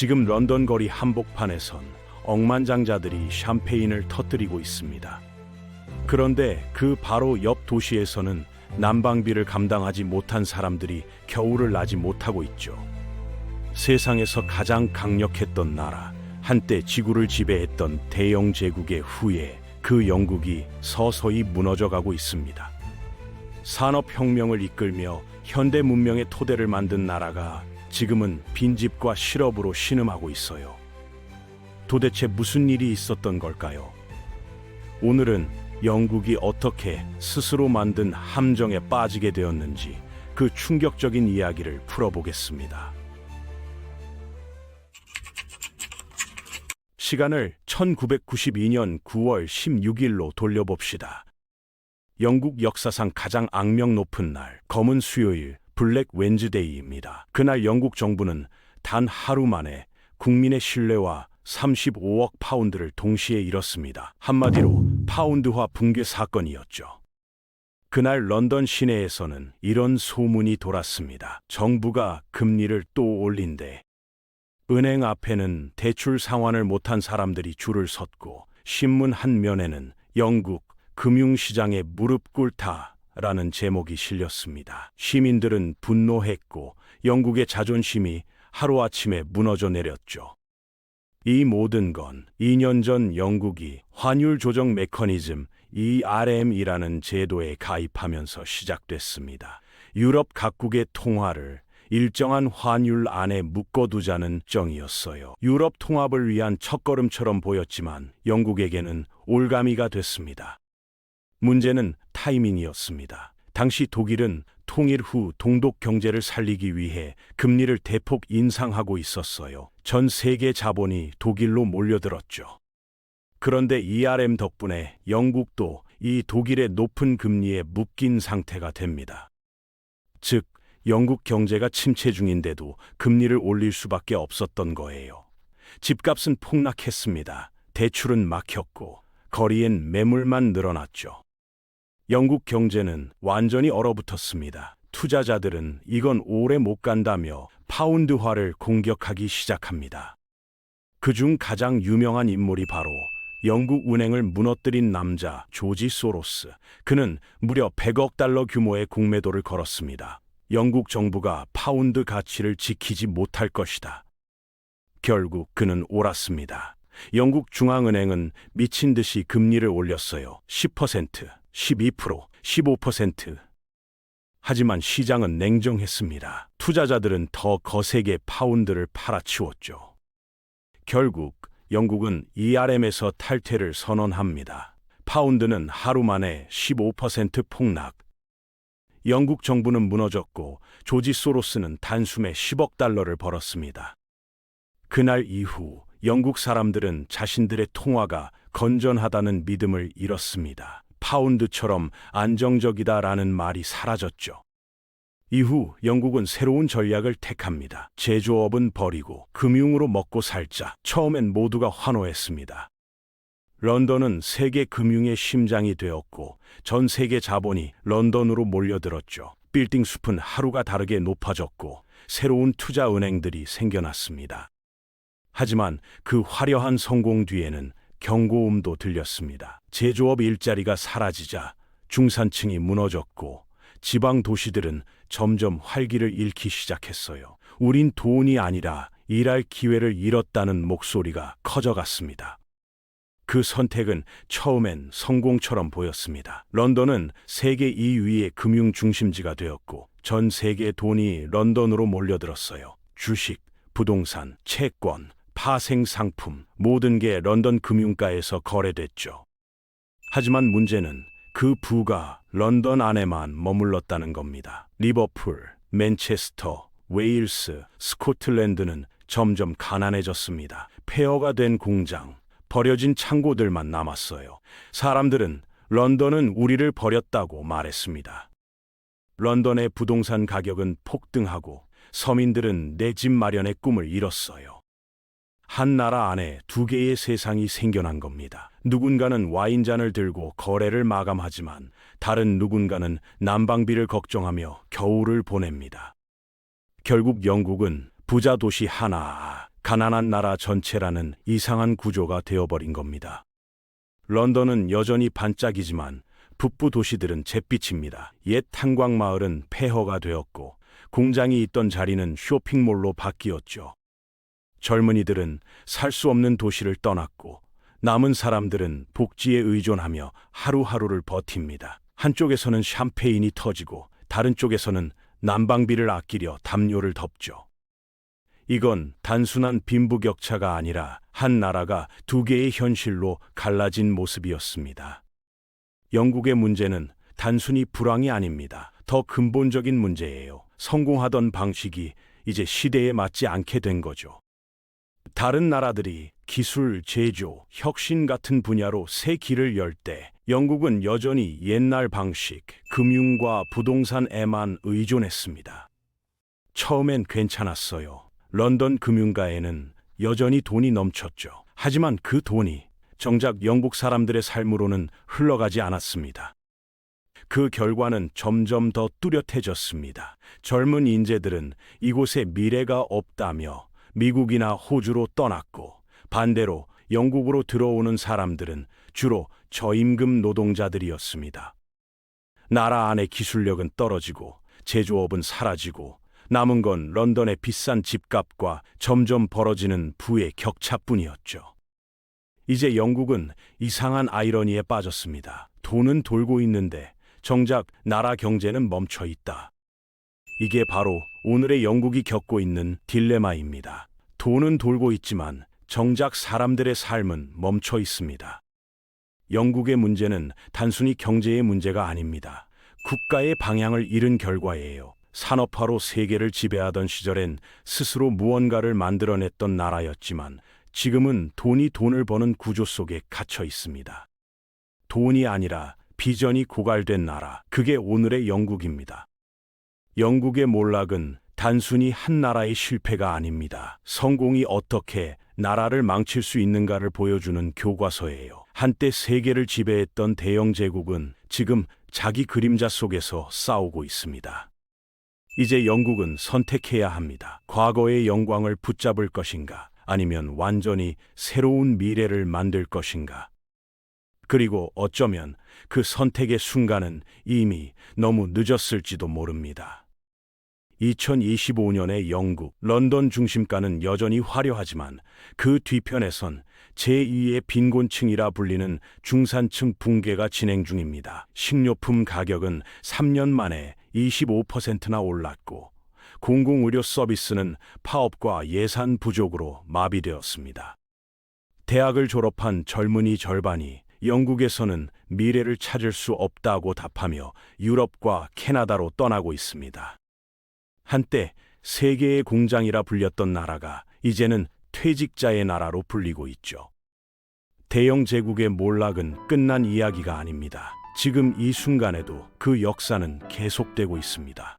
지금 런던 거리 한복판에선 억만장자들이 샴페인을 터뜨리고 있습니다. 그런데 그 바로 옆 도시에서는 난방비를 감당하지 못한 사람들이 겨울을 나지 못하고 있죠. 세상에서 가장 강력했던 나라, 한때 지구를 지배했던 대영 제국의 후예, 그 영국이 서서히 무너져가고 있습니다. 산업혁명을 이끌며 현대 문명의 토대를 만든 나라가 지금은 빈집과 실업으로 신음하고 있어요. 도대체 무슨 일이 있었던 걸까요? 오늘은 영국이 어떻게 스스로 만든 함정에 빠지게 되었는지 그 충격적인 이야기를 풀어보겠습니다. 시간을 1992년 9월 16일로 돌려봅시다. 영국 역사상 가장 악명 높은 날, 검은 수요일, 블랙 웬즈데이입니다. 그날 영국 정부는 단 하루 만에 국민의 신뢰와 35억 파운드를 동시에 잃었습니다. 한마디로 파운드화 붕괴 사건이었죠. 그날 런던 시내에서는 이런 소문이 돌았습니다. 정부가 금리를 또 올린대. 은행 앞에는 대출 상환을 못한 사람들이 줄을 섰고 신문 한 면에는 영국 금융시장에 무릎 꿇다라는 제목이 실렸습니다. 시민들은 분노했고 영국의 자존심이 하루아침에 무너져 내렸죠. 이 모든 건 2년 전 영국이 환율 조정 메커니즘 ERM이라는 제도에 가입하면서 시작됐습니다. 유럽 각국의 통화를 일정한 환율 안에 묶어두자는 정이었어요. 유럽 통합을 위한 첫걸음처럼 보였지만 영국에게는 올가미가 됐습니다. 문제는 타이밍이었습니다. 당시 독일은 통일 후 동독 경제를 살리기 위해 금리를 대폭 인상하고 있었어요. 전 세계 자본이 독일로 몰려들었죠. 그런데 ERM 덕분에 영국도 이 독일의 높은 금리에 묶인 상태가 됩니다. 즉, 영국 경제가 침체 중인데도 금리를 올릴 수밖에 없었던 거예요. 집값은 폭락했습니다. 대출은 막혔고 거리엔 매물만 늘어났죠. 영국 경제는 완전히 얼어붙었습니다. 투자자들은 이건 오래 못 간다며 파운드화를 공격하기 시작합니다. 그중 가장 유명한 인물이 바로 영국 은행을 무너뜨린 남자 조지 소로스. 그는 무려 100억 달러 규모의 공매도를 걸었습니다. 영국 정부가 파운드 가치를 지키지 못할 것이다. 결국 그는 옳았습니다. 영국 중앙은행은 미친 듯이 금리를 올렸어요. 10%, 12%, 15%. 하지만 시장은 냉정했습니다. 투자자들은 더 거세게 파운드를 팔아치웠죠. 결국 영국은 ERM에서 탈퇴를 선언합니다. 파운드는 하루 만에 15% 폭락. 영국 정부는 무너졌고 조지 소로스는 단숨에 10억 달러를 벌었습니다. 그날 이후 영국 사람들은 자신들의 통화가 건전하다는 믿음을 잃었습니다. 파운드처럼 안정적이다라는 말이 사라졌죠. 이후 영국은 새로운 전략을 택합니다. 제조업은 버리고 금융으로 먹고 살자. 처음엔 모두가 환호했습니다. 런던은 세계 금융의 심장이 되었고 전 세계 자본이 런던으로 몰려들었죠. 빌딩 숲은 하루가 다르게 높아졌고 새로운 투자 은행들이 생겨났습니다. 하지만 그 화려한 성공 뒤에는 경고음도 들렸습니다. 제조업 일자리가 사라지자 중산층이 무너졌고 지방 도시들은 점점 활기를 잃기 시작했어요. 우린 돈이 아니라 일할 기회를 잃었다는 목소리가 커져갔습니다. 그 선택은 처음엔 성공처럼 보였습니다. 런던은 세계 2위의 금융 중심지가 되었고 전 세계의 돈이 런던으로 몰려들었어요. 주식, 부동산, 채권, 파생 상품, 모든 게 런던 금융가에서 거래됐죠. 하지만 문제는 그 부가 런던 안에만 머물렀다는 겁니다. 리버풀, 맨체스터, 웨일스, 스코틀랜드는 점점 가난해졌습니다. 폐허가 된 공장, 버려진 창고들만 남았어요. 사람들은 런던은 우리를 버렸다고 말했습니다. 런던의 부동산 가격은 폭등하고 서민들은 내 집 마련의 꿈을 잃었어요. 한 나라 안에 두 개의 세상이 생겨난 겁니다. 누군가는 와인잔을 들고 거래를 마감하지만 다른 누군가는 난방비를 걱정하며 겨울을 보냅니다. 결국 영국은 부자 도시 하나, 가난한 나라 전체라는 이상한 구조가 되어버린 겁니다. 런던은 여전히 반짝이지만 북부 도시들은 잿빛입니다. 옛 탄광마을은 폐허가 되었고 공장이 있던 자리는 쇼핑몰로 바뀌었죠. 젊은이들은 살 수 없는 도시를 떠났고 남은 사람들은 복지에 의존하며 하루하루를 버팁니다. 한쪽에서는 샴페인이 터지고 다른 쪽에서는 난방비를 아끼려 담요를 덮죠. 이건 단순한 빈부격차가 아니라 한 나라가 두 개의 현실로 갈라진 모습이었습니다. 영국의 문제는 단순히 불황이 아닙니다. 더 근본적인 문제예요. 성공하던 방식이 이제 시대에 맞지 않게 된 거죠. 다른 나라들이 기술, 제조, 혁신 같은 분야로 새 길을 열 때 영국은 여전히 옛날 방식, 금융과 부동산에만 의존했습니다. 처음엔 괜찮았어요. 런던 금융가에는 여전히 돈이 넘쳤죠. 하지만 그 돈이 정작 영국 사람들의 삶으로는 흘러가지 않았습니다. 그 결과는 점점 더 뚜렷해졌습니다. 젊은 인재들은 이곳에 미래가 없다며 미국이나 호주로 떠났고 반대로 영국으로 들어오는 사람들은 주로 저임금 노동자들이었습니다. 나라 안의 기술력은 떨어지고 제조업은 사라지고 남은 건 런던의 비싼 집값과 점점 벌어지는 부의 격차뿐이었죠. 이제 영국은 이상한 아이러니에 빠졌습니다. 돈은 돌고 있는데 정작 나라 경제는 멈춰 있다. 이게 바로 오늘의 영국이 겪고 있는 딜레마입니다. 돈은 돌고 있지만 정작 사람들의 삶은 멈춰 있습니다. 영국의 문제는 단순히 경제의 문제가 아닙니다. 국가의 방향을 잃은 결과예요. 산업화로 세계를 지배하던 시절엔 스스로 무언가를 만들어냈던 나라였지만 지금은 돈이 돈을 버는 구조 속에 갇혀 있습니다. 돈이 아니라 비전이 고갈된 나라, 그게 오늘의 영국입니다. 영국의 몰락은 단순히 한 나라의 실패가 아닙니다. 성공이 어떻게 나라를 망칠 수 있는가를 보여주는 교과서예요. 한때 세계를 지배했던 대영 제국은 지금 자기 그림자 속에서 싸우고 있습니다. 이제 영국은 선택해야 합니다. 과거의 영광을 붙잡을 것인가, 아니면 완전히 새로운 미래를 만들 것인가. 그리고 어쩌면 그 선택의 순간은 이미 너무 늦었을지도 모릅니다. 2025년의 영국, 런던 중심가는 여전히 화려하지만 그 뒤편에선 제2의 빈곤층이라 불리는 중산층 붕괴가 진행 중입니다. 식료품 가격은 3년 만에 25%나 올랐고 공공의료 서비스는 파업과 예산 부족으로 마비되었습니다. 대학을 졸업한 젊은이 절반이 영국에서는 미래를 찾을 수 없다고 답하며 유럽과 캐나다로 떠나고 있습니다. 한때 세계의 공장이라 불렸던 나라가 이제는 퇴직자의 나라로 불리고 있죠. 대영 제국의 몰락은 끝난 이야기가 아닙니다. 지금 이 순간에도 그 역사는 계속되고 있습니다.